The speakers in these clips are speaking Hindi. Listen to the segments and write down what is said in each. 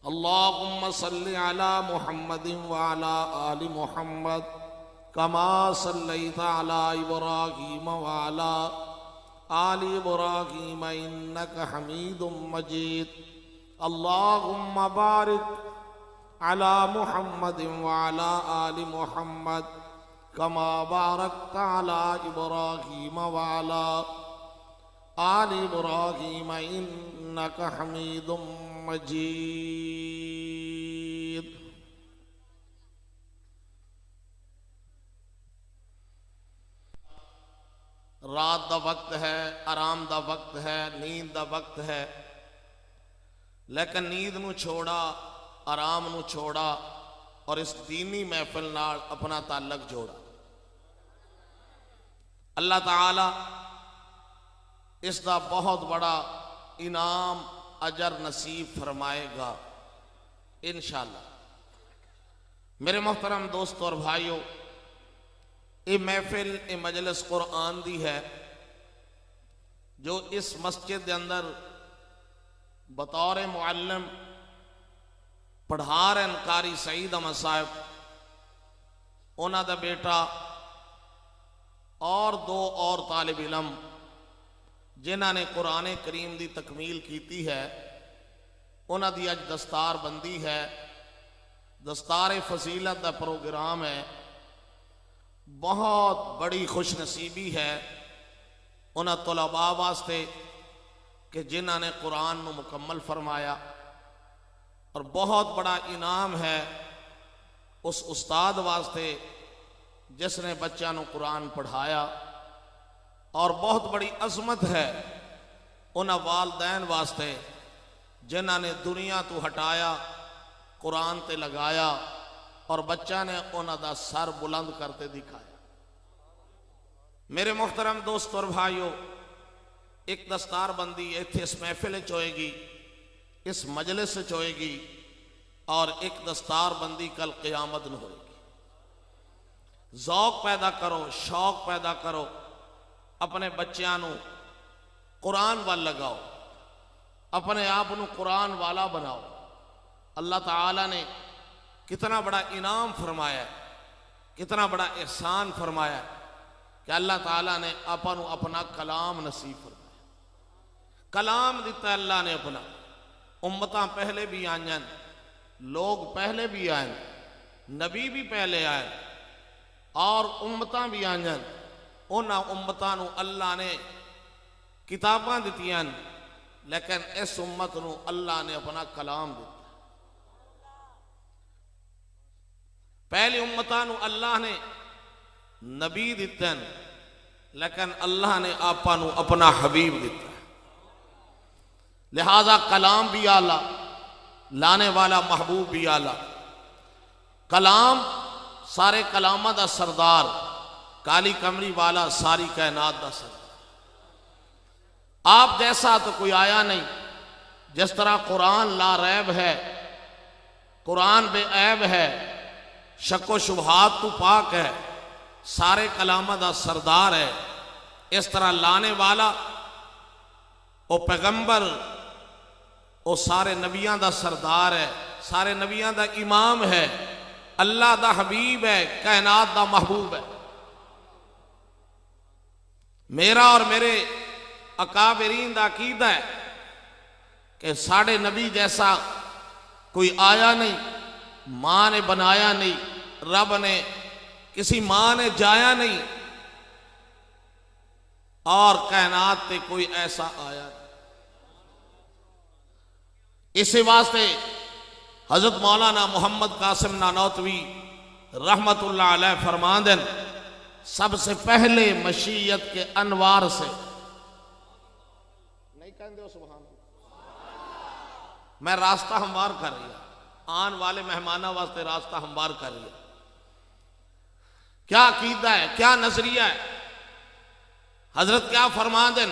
अल्लाहुम्मा सल्लि अला मुहम्मदिन व अला आलि मुहम्मद कमा सल्लैता अला इब्राहीम व अला आलि इब्राहीम इन्नका हमीदुम मजीद। अल्लाहुम्मा बारिक अला मुहम्मदिन व अला आलि मुहम्मद कमा बारकता अला इब्राहीम व अला आलि इब्राहीम इन्नका हमीदुम मजीद। रात दा वक्त है, आराम दा वक्त है, नींद दा वक्त है, लेकिन नींद नू छोड़ा, आराम नू छोड़ा और इस दीनी महफिल नाल अपना ताल्लुक जोड़ा। अल्लाह ताला इसका बहुत बड़ा इनाम अजर नसीब फरमाएगा इंशाअल्लाह। मेरे मोहतरम दोस्तों और भाइयों, ये महफिल ये मजलिस कुरान दी है जो इस मस्जिद के अंदर बतौर मुअल्लिम पढ़ा रहे कारी सईद अहमद साहब, उन्हों का बेटा और दो और तालिब इलम जिन्हों ने कुरान करीम की तकमील की है, उन्हों की अज दस्तार बंदी है। दस्तार फजीलत का प्रोग्राम है। बहुत बड़ी खुश नसीबी है उन्होंने तलबा वास्ते कि जिन्हों ने कुरान को मुकम्मल फरमाया, और बहुत बड़ा इनाम है उस उस्ताद वास्ते जिसने बच्चों को कुरान पढ़ाया, और बहुत बड़ी अजमत है उन्होंने वालदैन वास्ते जिन्हों ने दुनिया तो हटाया, कुरान ते लगाया और बच्चा ने उन्होंने सर बुलंद करते दिखाया। मेरे मोहतरम दोस्तों और भाइयों, एक दस्तार बंदी इत्थे इस महफिल होएगी, इस मजलिस होएगी, और एक दस्तार बंदी कल क़यामत में होएगी। ज़ौक पैदा करो, शौक पैदा करो, अपने बच्चों को कुरान वाल लगाओ, अपने आप को कुरान वाला बनाओ। अल्लाह ताला ने कितना बड़ा इनाम फरमाया, कितना बड़ा एहसान फरमाया कि अल्लाह ताला ने आपन अपना कलाम नसीब फरमाया। कलाम दिता अल्लाह ने अपना। उम्मतां पहले भी आयन, लोग पहले भी आए, नबी भी पहले आए और उम्मतां भी आयन। उन्हां उम्मतां नूं अल्लाह ने किताबां दित्तियां, लेकिन इस उम्मत नूं अल्लाह ने अपना कलाम दिता। पहली उम्मतां नूं अल्लाह ने नबी दिते, लेकिन अल्लाह ने आपां नूं अपना हबीब दिता। लिहाजा कलाम भी आला, लाने वाला महबूब भी आला। कलाम सारे कलामां दा सरदार, काली कमरी वाला सारी कायनात दा सरदार। आप जैसा तो कोई आया नहीं। जिस तरह कुरान ला रैब है, कुरान बेऐब है, शक्को शुबहात तो पाक है, सारे कलामां दा सरदार है, इस तरह लाने वाला वो पैगंबर, वो सारे नबियां दा सरदार है, सारे नबियां दा इमाम है, अल्लाह दा हबीब है, कायनात दा महबूब है। मेरा और मेरे अकाबरीन दा अकीदा है कि साढ़े नबी जैसा कोई आया नहीं, मां ने बनाया नहीं, रब ने किसी मां ने जाया नहीं, और कायनात पे कोई ऐसा आया नहीं। इसी वास्ते हजरत मौलाना मोहम्मद कासिम नानौतवी रहमतुल्लाह अलैह फरमांदन, सबसे पहले मशीयत के अनवार से नहीं कहते हो सुभान अल्लाह। मैं रास्ता हमवार कर रही, आन वाले मेहमानों वास्ते रास्ता हमवार कर रही। क्या अकीदा है, क्या नजरिया है, हजरत क्या फरमांदन।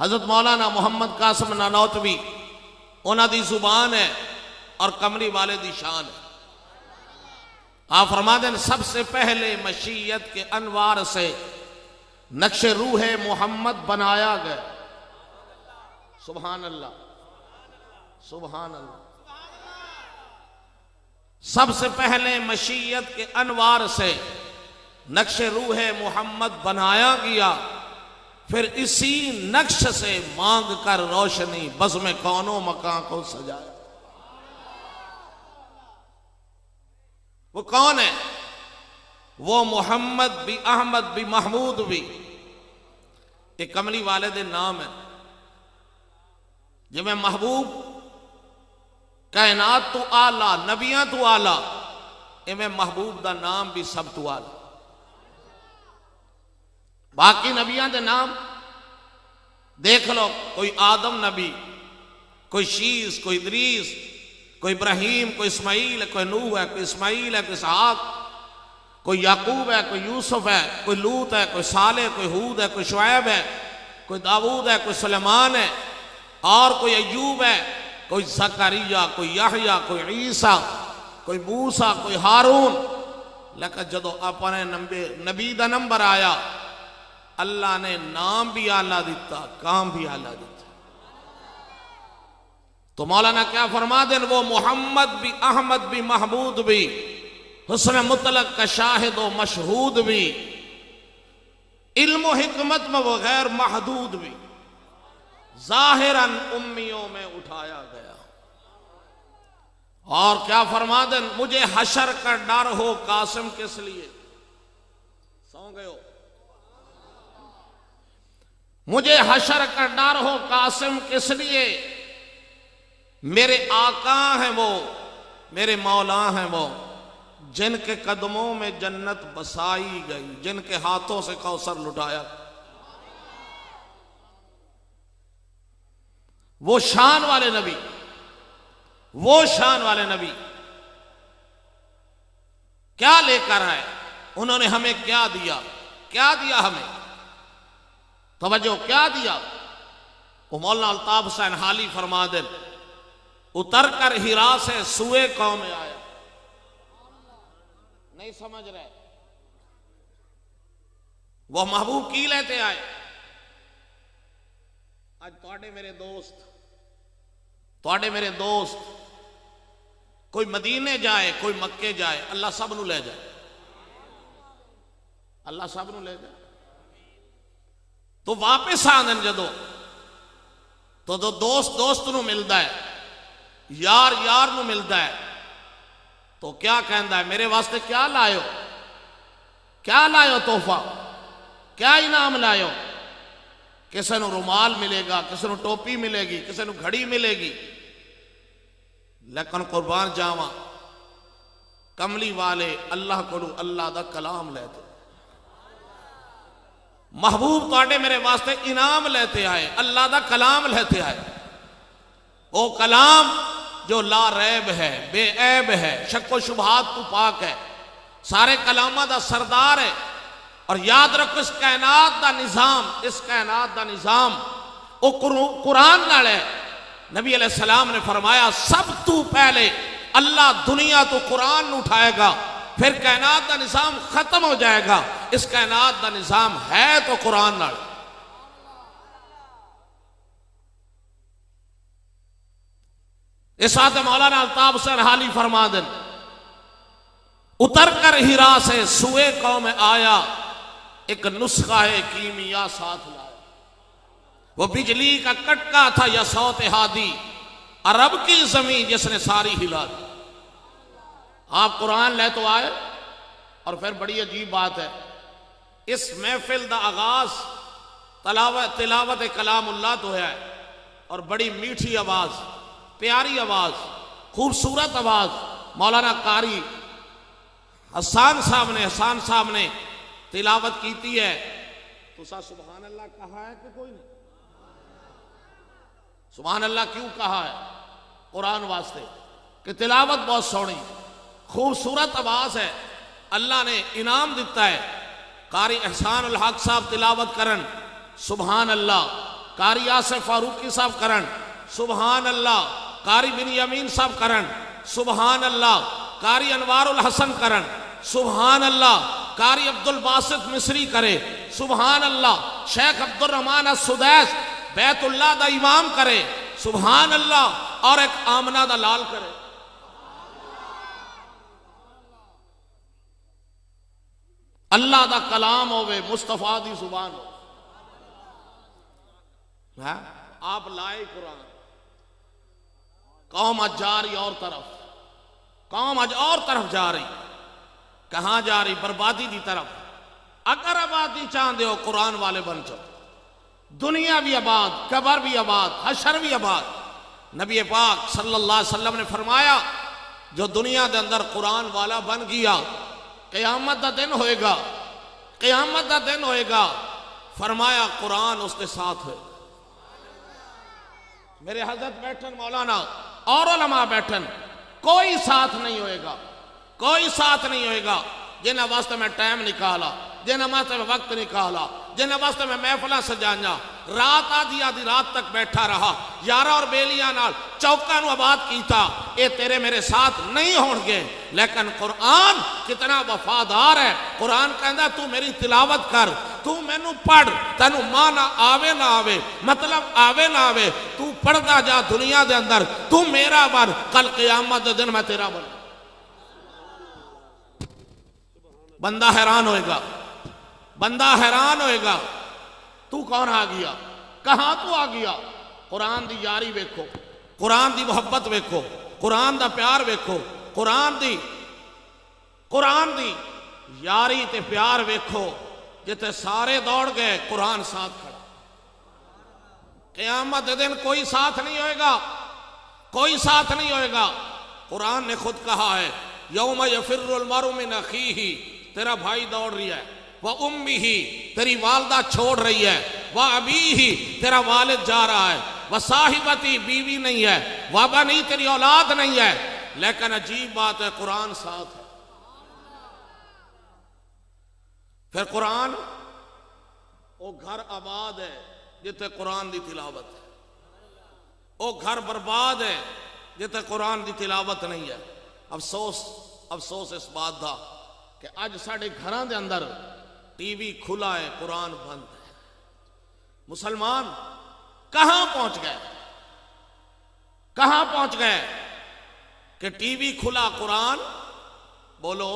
हजरत मौलाना मोहम्मद कासिम नानौतवी उन्हां दी जुबान है और कमरी वाले दी शान है। आप फरमाते सबसे पहले मशीयत के अनवार से नक्श रूह मोहम्मद बनाया गया। सुभान अल्लाह, सुभान अल्लाह। सबसे पहले मशीयत के अनवार से नक्श रूह मोहम्मद बनाया गया, फिर इसी नक्श से मांग कर रोशनी बज़्म कौनो मकान को सजाया। वो कौन है? वो मोहम्मद भी, अहमद भी, महमूद भी, एक कमली वाले दे नाम है। जिमें महबूब कायनात तो आला, नबियां तो आला, इमें महबूब दा नाम भी सब तो आला। बाकी नबियां दे नाम देख लो, कोई आदम नबी, कोई शीस, कोई इदरीस, कोई इब्राहीम, कोई इस्माइल है, कोई नूह है, कोई इस्माइल है, कोई इसहाक, कोई याकूब है, कोई यूसुफ है, कोई लूत है, कोई साले, कोई हूद है, कोई शुएब है, कोई दाऊद है, कोई सुलेमान है, और कोई अय्यूब है, कोई ज़करिया, कोई यहया, कोई ईसा, कोई मूसा, कोई हारून। लेकिन जदों अपने नबी दा नंबर आया, अल्लाह ने नाम भी आला दिता, काम भी आला दिता। तो मौलाना क्या फरमा देन, वो मोहम्मद भी, अहमद भी, महमूद भी, हुस्न मुतलक का शाहिद व मशहूद भी, इल्म हिकमत में वो गैर महदूद भी, जाहिरन उम्मियों में उठाया गया। और क्या फरमा देन, मुझे हशर का डर हो कासिम किस लिए? सौ गए हो? मुझे हशर का डर हो कासिम किस लिए? मेरे आका हैं वो, मेरे मौला हैं वो, जिनके कदमों में जन्नत बसाई गई, जिनके हाथों से कौसर लुटाया। वो शान वाले नबी, वो शान वाले नबी क्या लेकर आए? उन्होंने हमें क्या दिया? क्या दिया हमें? तवज्जो, क्या दिया? वो मौलाना अल्ताफ हुसैन हाली फरमा दे, उतर कर हिरा से सुए कौम में आया। नहीं समझ रहे? वो महबूब की लेते आए। आज तोड़े मेरे दोस्त, तोड़े मेरे दोस्त, कोई मदीने जाए, कोई मक्के जाए, अल्लाह सब नू ले जाए, अल्लाह सब नू ले जाए। तो वापिस आंदे जदों, तो दोस्त दोस्त नू मिलता है, यार यार नू मिलता है, तो क्या कहता है, मेरे वास्ते क्या लायो? क्या लायो तोहफा? क्या इनाम लायो? किसी नू रुमाल मिलेगा, किसी नू टोपी मिलेगी, किसी नू घड़ी मिलेगी। लेकिन कुर्बान जावा, कमली वाले अल्लाह को अल्लाह दा कलाम लेते। महबूब तोड़े मेरे वास्ते इनाम लेते आए, अल्लाह दा कलाम लेते आए। वो कलाम जो ला रैब है, बेऐब है, शक्को शुबहात तो पाक है, सारे कलामा दा सरदार है। और याद रखो, इस कायनात दा निजाम, इस कायनात दा निजाम वो कुरान नाल है। नबी अलैहिस्सलाम ने फरमाया, सब तू पहले अल्लाह दुनिया तो कुरान उठाएगा, फिर कायनात का निजाम खत्म हो जाएगा। इस कायनात का निजाम है तो कुरान नाल। इस साथ मौलाना अल्ताफ हुसैन हाली फरमा देन, उतर कर हिरा से सुए कौम में आया, एक नुस्खा है कीमिया साथ लाया। वो बिजली का कटका था या सौत हादी, अरब की जमीन जिसने सारी हिला दी। आप कुरान ले तो आए, और फिर बड़ी अजीब बात है, इस महफिल का आगाज तिलावत कलामुल्लाह तो है, और बड़ी मीठी आवाज, प्यारी आवाज, खूबसूरत आवाज मौलाना कारी हसान साहब ने तिलावत की है। तो सा सुभान अल्लाह कहा है कि कोई नहीं? सुभान अल्लाह क्यों कहा है? कुरान वास्ते कि तिलावत बहुत सोहनी खूबसूरत आवाज है, अल्लाह ने इनाम दिता है। कारी एहसान उल हक साहब तिलावत करन सुभान अल्लाह, कारी आसिफ फारूकी साहब करन सुभान अल्लाह, कारी बिन यमीन साहब करन सुभान अल्लाह, कारी अनवारुल हसन करन सुभान अल्लाह, कारी अब्दुल बासित मिस्री करे सुभान अल्लाह, शेख अब्दुल रहमान सुदैस बैतुल्लाह दा इमाम करे सुभान अल्लाह, और एक आमना दा लाल करे। अल्लाह दा कलाम होवे, मुस्तफा दी जुबान हो। आप लाए कुरान, कौम आज जा रही और तरफ, कौम आज और तरफ जा रही। कहां जा रही? बर्बादी की तरफ। अगर आबादी चाहते हो कुरान वाले बन जाओ, दुनिया भी आबाद, कबर भी आबाद, हशर भी आबाद। नबी पाक सल्लल्लाहु अलैहि वसल्लम ने फरमाया, जो दुनिया के अंदर कुरान वाला बन गया, क़यामत का दिन होएगा, क़यामत का दिन होएगा, फरमाया कुरान उसके साथ है। मेरे हजरत बैठन, मौलाना और उलमा बैठन, कोई साथ नहीं होएगा, कोई साथ नहीं होएगा। जिन्हें वास्ते में टाइम निकाला, जिन्हें वास्ते में वक्त निकाला, जिन्हें वास्ते में महफिल सजाइया, रात आधी आधी रात तक बैठा रहा, यारा और बेलियां नाल चौका नू आबाद कीता, ये तेरे मेरे साथ नहीं होंगे। लेकिन कुरान कितना वफादार है। कुरान कहता तू मेरी तिलावत कर, तू मैनू पढ़, तेनू मां ना आवे ना आवे, मतलब आवे ना आवे, तू पढ़ता जा दुनिया के अंदर, तू मेरा बन, कल क़यामत के दिन मैं तेरा बन। बंदा हैरान होएगा, बंदा हैरान होएगा, तू कौन आ गया, कहां तू आ गया। कुरान दी यारी वेखो, कुरान दी मोहब्बत वेखो, कुरान दा प्यार वेखो, कुरान दी यारी ते प्यार वेखो। जिथे सारे दौड़ गए, कुरान साथ खड़ा। क़यामत के दिन कोई साथ नहीं होएगा, कोई साथ नहीं होएगा। कुरान ने खुद कहा है, यौम यफिर्रुल मरउ मिन अखीही, तेरा भाई दौड़ रही है, वह उम्मी ही, तेरी वालदा छोड़ रही है, वह अबी ही, तेरा वालिद जा रहा है, वह साहिबती, बीवी नहीं है, वह बनी, तेरी औलाद नहीं है। लेकिन अजीब बात है, कुरान साथ है। फिर कुरान वो घर आबाद है जिथे कुरान की तिलावत है, वो घर बर्बाद है जिथे कुरान की तिलावत नहीं है। अफसोस, अफसोस इस बात का कि अज साढ़े घरों के अंदर टीवी खुला है, कुरान बंद है। मुसलमान कहां पहुंच गए, कहां पहुंच गए कि टीवी खुला, कुरान, बोलो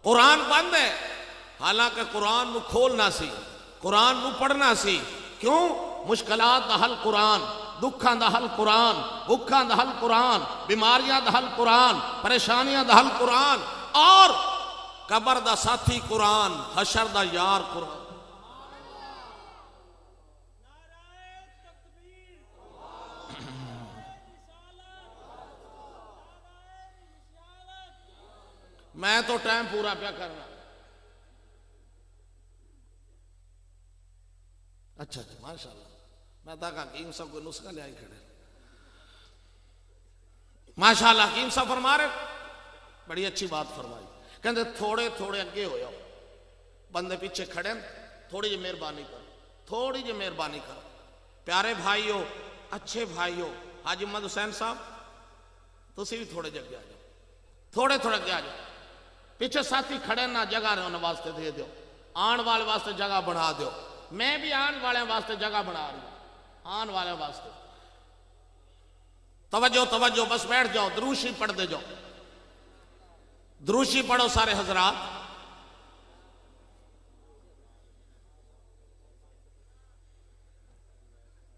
कुरान बंद है। हालांकि कुरान को खोलना सी, कुरान को पढ़ना सी। क्यों? मुश्किलात दा हल कुरान, दुखों दा हल कुरान, भुखों दा हल कुरान, बीमारियां दा हल कुरान, परेशानियां दा हल कुरान, और कबर दा साथी कुरान, हशर दा यार कुरान। मैं तो टाइम पूरा क्या करना। अच्छा अच्छा, माशाल्लाह, मैं तो हकीम साहब को नुस्खा ले आई खड़े। माशाल्लाह, हकीम साहब फरमा रहे, बड़ी अच्छी बात फरमाई। कहते थोड़े थोड़े अगे हो जाओ, बंदे पीछे खड़े, थोड़ी जी मेहरबानी करो, थोड़ी जी मेहरबानी करो। प्यारे भाई हो, अच्छे भाई हो, हाजी मोहम्मद हुसैन साहब, तुसी भी थोड़े जगे आ जाओ, थोड़े थोड़े अगे आ जाओ। पीछे साथी खड़े ना, जगह रहे उन्हें वास्ते दे दो, आने वाले वास्ते जगह बना दो। मैं भी आने वाले वास्ते जगह बना रही हूं, आने वाले वास्ते। तवज्जो तवज्जो, बस बैठ जाओ, दुरूशी पढ़ते जाओ, दुरूशी पढ़ो सारे हजरात।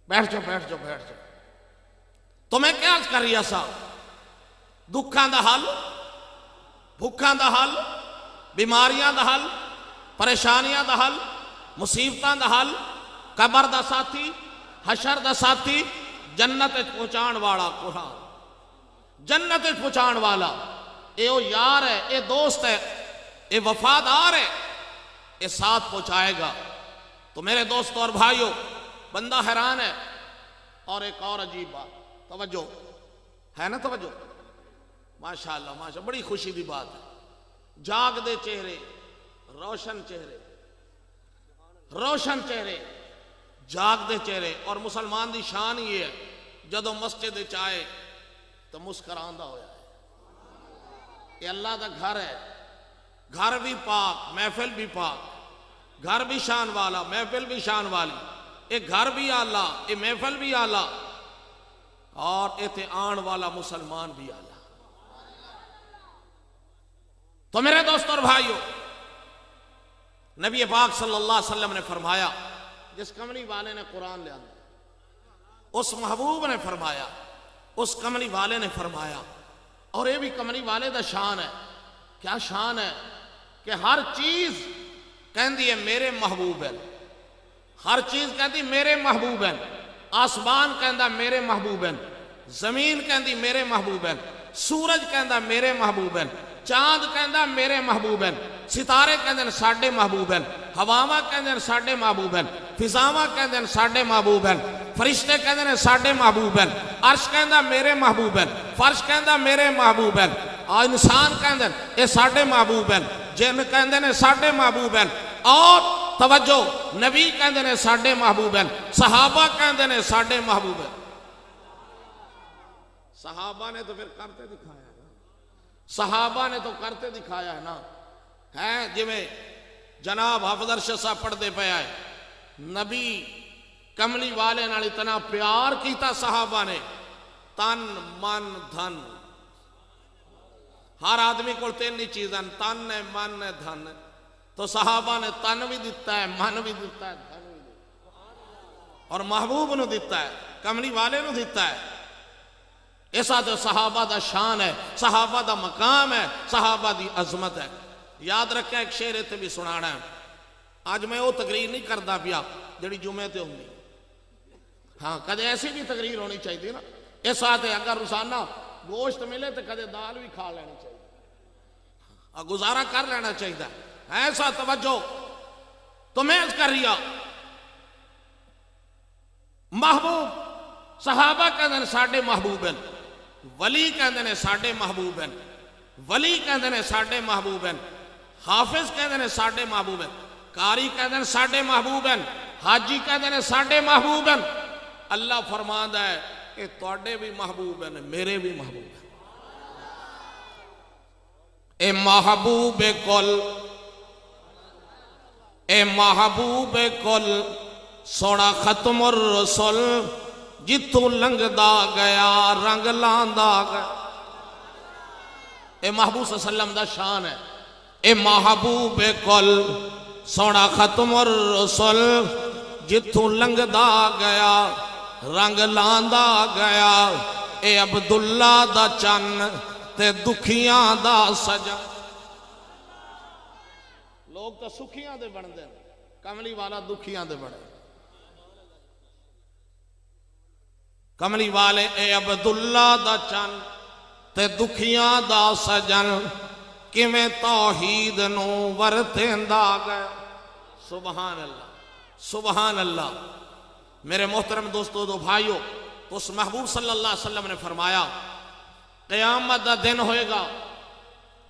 बैठ जाओ, बैठ जाओ, बैठ जाओ। तो मैं क्या कर रही सा? दुखों का हल, भुखों का हल, बीमारियां का हल, परेशानियां का हल, मुसीबतों का हल, कबर का साथी, हशर का साथी, जन्नत पहुंचाने वाला कुरान, जन्नत पहुंचाने वाला। ये यार है, ये दोस्त है, ये वफादार है, ये साथ पहुंचाएगा। तो मेरे दोस्तों और भाइयों, बंदा हैरान है। और एक और अजीब बात, तवज्जो है ना, तवज्जो, माशाअल्लाह माशाअल्लाह, बड़ी खुशी की बात है। जागदे चेहरे, रोशन चेहरे, रोशन चेहरे, जागदे चेहरे। और मुसलमान की शान ये है, जदों मस्जिद आए तो मुस्करांदा होया है। ये अल्लाह का घर है, घर भी पाक, महफिल भी पाक, घर भी शान वाला, महफिल भी शान वाली। ये घर भी आला, ये महफिल भी आला, और इतने आन वाला मुसलमान भी आला। तो मेरे दोस्तों और भाइयों, नबी पाक सल्लल्लाहु अलैहि वसल्लम ने फरमाया, जिस कमली वाले ने कुरान लिया, उस महबूब ने फरमाया, उस कमली वाले ने फरमाया। और ये भी कमली वाले का शान है। क्या शान है कि हर चीज कहती है मेरे महबूब है, हर चीज कहती मेरे महबूब है। आसमान कहता मेरे महबूब है, जमीन कहती मेरे महबूब है, सूरज कहता मेरे महबूब है, चांद कहता मेरे महबूब है, सितारे कहते साडे महबूब हैं, हवावां कहते साडे महबूब हैं, फिजावां कहते साडे महबूब हैं, फरिश्ते कहते साडे महबूब हैं, अर्श कहता मेरे महबूब हैं, फर्श कहता मेरे महबूब हैं, और इंसान कहते ये साडे महबूब हैं, जिन कहते ने साडे महबूब हैं। और तवज्जो, नबी कहते ने साडे महबूब हैं, सहाबा कहते ने साडे महबूब हैं। सहाबा ने तो फिर करते दिखाया है, सहाबा ने तो करते दिखाया है ना। है जिमें जनाब हफदर शाह पढ़ते पे आए, नबी कमली वाले नाल इतना प्यार किया सहाबा ने, तन मन धन, हर आदमी को तीन ही चीज़ें, तन है मन है धन, तो सहाबा ने तन भी दिता है, मन भी दिता है, धन भी दिता है, और महबूब ने दिता है, कमली वाले ने दिता है। ऐसा तो सहाबा का शान है, सहाबा का मकाम है, सहाबा की अजमत है। याद रखा, एक शेर इतने भी सुनाना है। अज मैं वो तकरीर नहीं करता पिया जी जुमे ते होंगी, हाँ कदे ऐसी भी तकरीर होनी चाहिए ना। इस साथ अगर रोजाना गोश्त मिले तो कदे दाल भी खा लेनी चाहिए, गुजारा कर लेना चाहिए। ऐसा तवज्जो तो मैं कर रिया, महबूब सहाबा कहते साडे महबूब हैं, वली कहते साडे महबूब हैं, वली कहते साडे महबूब हैं, हाफिज कहते साडे महबूब हैं, कारी कहते साडे महबूब हैं, हाजी कहते साडे महबूब हैं। अल्लाह फरमांदा है कि तुहाडे भी महबूब हैं, मेरे भी महबूब हैं। ए महबूब कुल, ए महबूब कुल सोना खत्मुर रसूल, जितों लंघदा गया रंग लांदा गया। ए महबूब सल्लल्लाहु अलैहि वसल्लम दा शान है। ए महबूब कुल सोना खत्मुर रसूल, जितों लंघदा गया रंग लांदा गया। ए अब्दुल्ला दा चन्न ते दुखियां दा सजा। लोग तो सुखियां दे बनते हैं, कमली वाला दुखियां दे बने। कमली वाले ए अब्दुल्ला दा चन्न ते दुखियां दा सजन, किवें तौहीद नू वरतेंदा गया। सुबहान अल्लाह, सुबहान अल्लाह। मेरे मोहतरम दोस्तों, दो भाइयों, उस महबूब सल्लल्लाहु अलैहि वसल्लम ने फरमाया क़यामत दा दिन होएगा,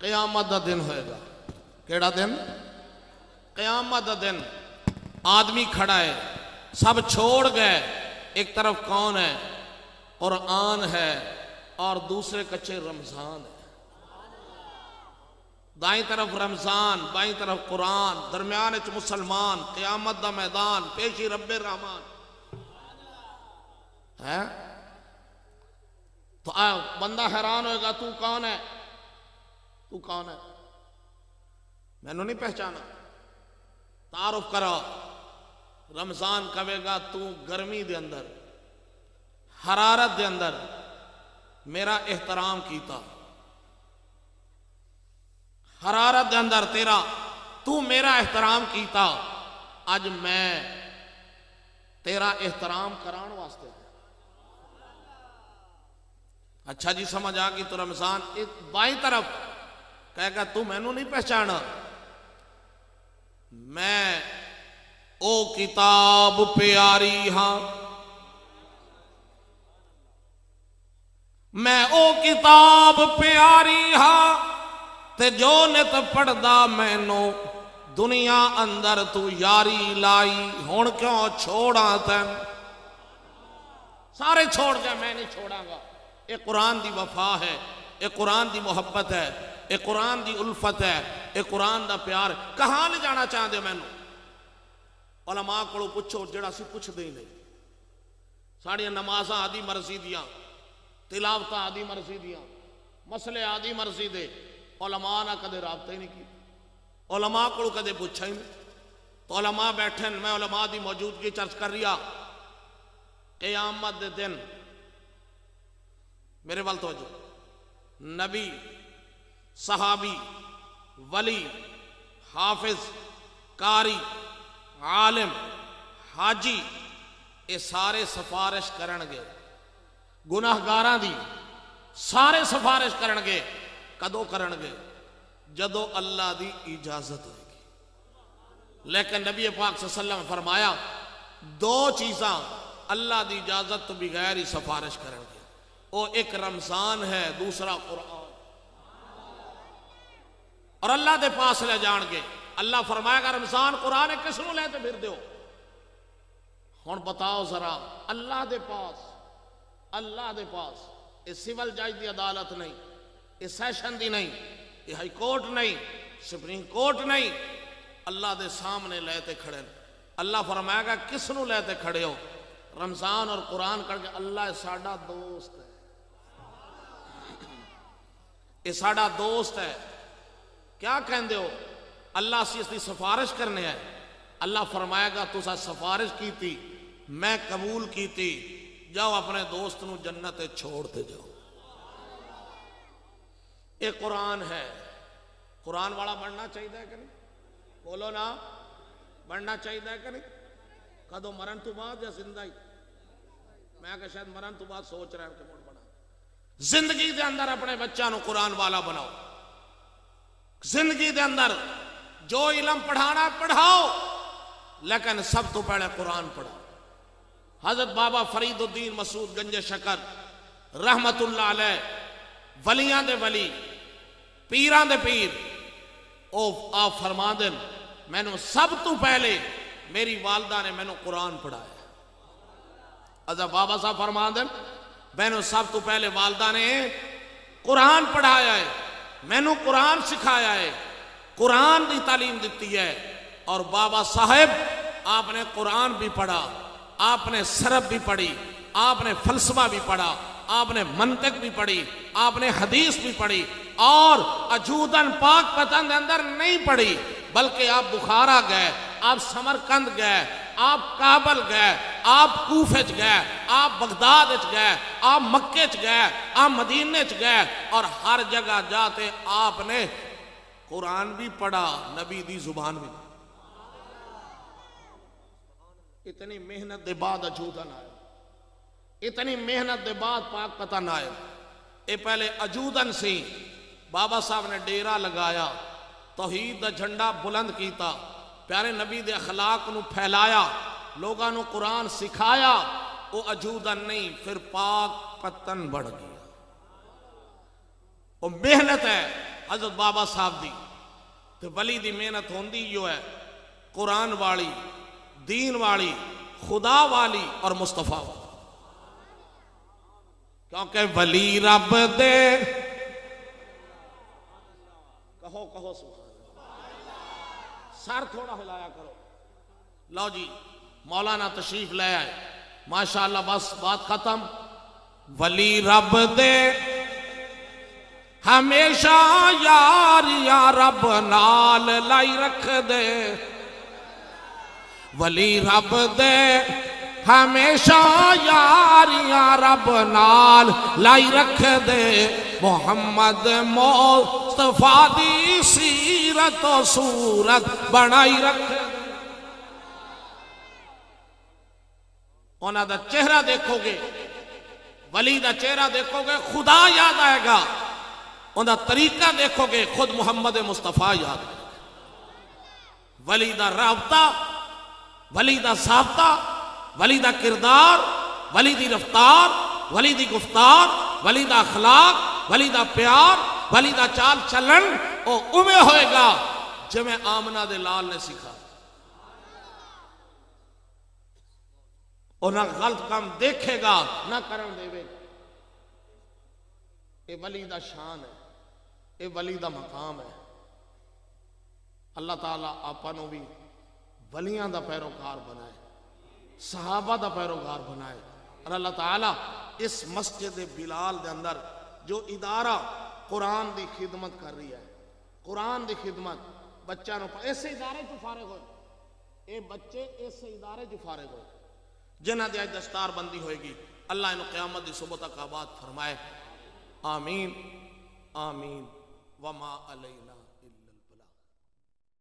क़यामत दा दिन होएगा। केड़ा दिन? क़यामत दा दिन। आदमी खड़ा है, सब छोड़ गए, एक तरफ कौन है? कुरान है, और दूसरे कच्चे रमजान है। दाई तरफ रमजान, बाई तरफ कुरान, दरम्यान च मुसलमान, क़यामत दा मैदान, पेशी रब्बे रहमान है। तो बंदा हैरान होएगा, तू कौन है, तू कौन है, मैनू नहीं पहचाना, तारुफ करो। रमजान कहेगा तू गर्मी दे अंदर, हरारत दे अंदर मेरा एहतराम कीता, हरारत दे अंदर तेरा तू मेरा एहतराम कीता, अज मैं तेरा एहतराम कराने वास्ते। अच्छा जी, समझ आ गई। तो रमजान एक बाई तरफ कहेगा तू मैनू नहीं पहचाना, मैं ओ किताब प्यारी हाँ, मैं ओ किताब प्यारी हाँ, ते जो नित पढ़दा मैनू दुनिया अंदर तू यारी लाई, हुण क्यों छोड़ा तैन? सारे छोड़ गए, मैं नहीं छोड़ांगा। ये कुरान दी वफा है, ये कुरान दी मोहब्बत है, ये कुरान दी उल्फत है, ये कुरान दा प्यार। कहाँ ले जाना चाहते मैनू? उलमा को पुछो, जेड़ा सी पुछदे ही नहीं। साड़ियां नमाज़ां आदि मर्जी दियां, तिलावत आदि मर्जी दियां, मसले आदि मर्जी दे, उलमा ना कदे राबता ही नहीं की, उलमा को कदे पूछा ही नहीं। तो उलमा बैठे, मैं उलमा की मौजूदगी चर्च कर रहा। क़यामत दे दिन मेरे वाल तवज्जो, नबी, सहाबी, वली, हाफिज, कारी, आलिम, हाजी, ये सारे सिफारिश करनगे गुनाहगारां दी, सारे सिफारिश करनगे। कदों करनगे? जदों अल्लाह की इजाजत होगी। लेकिन नबी पाक सल्लल्लाहु अलैहि वसल्लम फरमाया दो चीज़ां अल्लाह की इजाजत तो बगैर ही सिफारिश करनगे। वो एक रमजान है, दूसरा कुरान। और अल्लाह के पास ले जाएंगे। अल्लाह फरमाएगा रमजान कुरान किसनों लेते फिर दो। हुण बताओ जरा, अल्लाह के पास, अल्लाह के पास, ये सिविल जज की अदालत नहीं, ये सैशन की नहीं, ये हाई कोर्ट नहीं, सुप्रीम कोर्ट नहीं, अल्लाह के सामने लेते खड़े। अल्लाह फरमाएगा किसनों लेते खड़े हो? रमजान और कुरान करके। अल्लाह साडा दोस्त है, ये साडा दोस्त है। क्या कहते हो? अल्लाह से इसकी सिफारिश करने है। अल्लाह फरमाएगा तुसा सिफारिश की थी, मैं कबूल की थी, जाओ अपने दोस्त नू जन्नत छोड़ते जाओ। ये कुरान है। कुरान वाला बनना चाहिए कि नहीं? बोलो ना, बनना चाहिए कि नहीं? कदों मरण तो बाद या जिंदा ही? मैं क्या शायद मरण तो बाद सोच रहा हूं कि मुड़ बना। जिंदगी के अंदर अपने बच्चों को कुरान वाला बनाओ। जिंदगी के अंदर जो इलम पढ़ाना पढ़ाओ, लेकिन सब तो पहले कुरान पढ़ाओ। हजरत बाबा फरीदुद्दीन मसूद गंजे शकर रहमतुल्लाह अलैह, वलियां दे वली, पीरां दे पीर, ओ आप फरमा देन मैनू सब तो पहले मेरी वालदा ने मैनू कुरान पढ़ाया। अजा बाबा साहब फरमा देन मैनू सब तो पहले वालदा ने कुरान पढ़ाया है, मैनू कुरान सिखाया है, कुरान की तालीम दी है। और बाबा साहेब आपने कुरान भी पढ़ा, आपने सरब भी पढ़ी, आपने फलसफा भी पढ़ा, आपने मंतिक भी पढ़ी, आपने हदीस भी पढ़ी। और अजूदन पाक पतन के अंदर नहीं पढ़ी, बल्कि आप बुखारा गए, आप समरकंद गए, आप काबल गए, आप कूफे च गए, आप बगदाद च गए, आप मक्के च गए, आप मदीने च गए, और हर जगह जाते आपने कुरान भी पढ़ा, नबी दी जुबान भी। इतनी मेहनत के बाद अजूदन आए, इतनी मेहनत के बाद पाक पतन आए। ये पहले अजूदन सी, बाबा साहब ने डेरा लगाया, तौहीद का झंडा बुलंद किया, प्यारे नबी के अखलाक नू फैलाया, लोगों को कुरान सिखाया। वो अजूदन नहीं, फिर पाक पतन बढ़ गया। वो मेहनत है हजरत बाबा साहब दी, तो वली दी मेहनत होंदी जो है कुरान वाली, दीन वाली, खुदा वाली और मुस्तफा वाली। क्योंकि वली रब दे, कहो कहो सर थोड़ा हिलाया करो। लो जी, मौलाना तशरीफ ले आए, माशाअल्लाह, बस बात खत्म। वली रब दे हमेशा यार या रब नाल लाई रख दे, वली रब दे हमेशा यार या रब नाल लाई रख दे। मोहम्मद मुस्तफा दी सीरत और सूरत बनाई रख, उन्हां दा चेहरा देखोगे, वली दा चेहरा देखोगे, खुदा याद आएगा। उनका तरीका देखोगे, खुद मुहम्मद मुस्तफा याद आएगा। वली दा राबता, वली दा साबता, वली दा किरदार, वली दी रफ्तार, वली दी गुफ्तार, वली दा अखलाक, वली दा प्यार, वली दा चाल चलन, वो उमें होएगा जिवें आमना दे लाल ने सिखा। और ना गलत काम देखेगा, ना करन देवेगा। ये वली दा शान है, ये वली दा मकाम है। अल्लाह ताला आपां भी वलियां दा पैरोकार बनाए, सहाबा दा पैरोकार बनाए। और अल्लाह ताला इस मस्जिद बिलाल दे अंदर जो इदारा कुरान की खिदमत कर रही है, कुरान की खिदमत बच्चा ऐसे इदारे तो फारिग हो, ये बच्चे इस इदारे च फारिग हो जिन्हां दी अज दस्तारबंदी होएगी। अल्लाह इन्हूं क़यामत दी सुबह तक आबाद फरमाए। आमीन आमीन। वमा अलैना।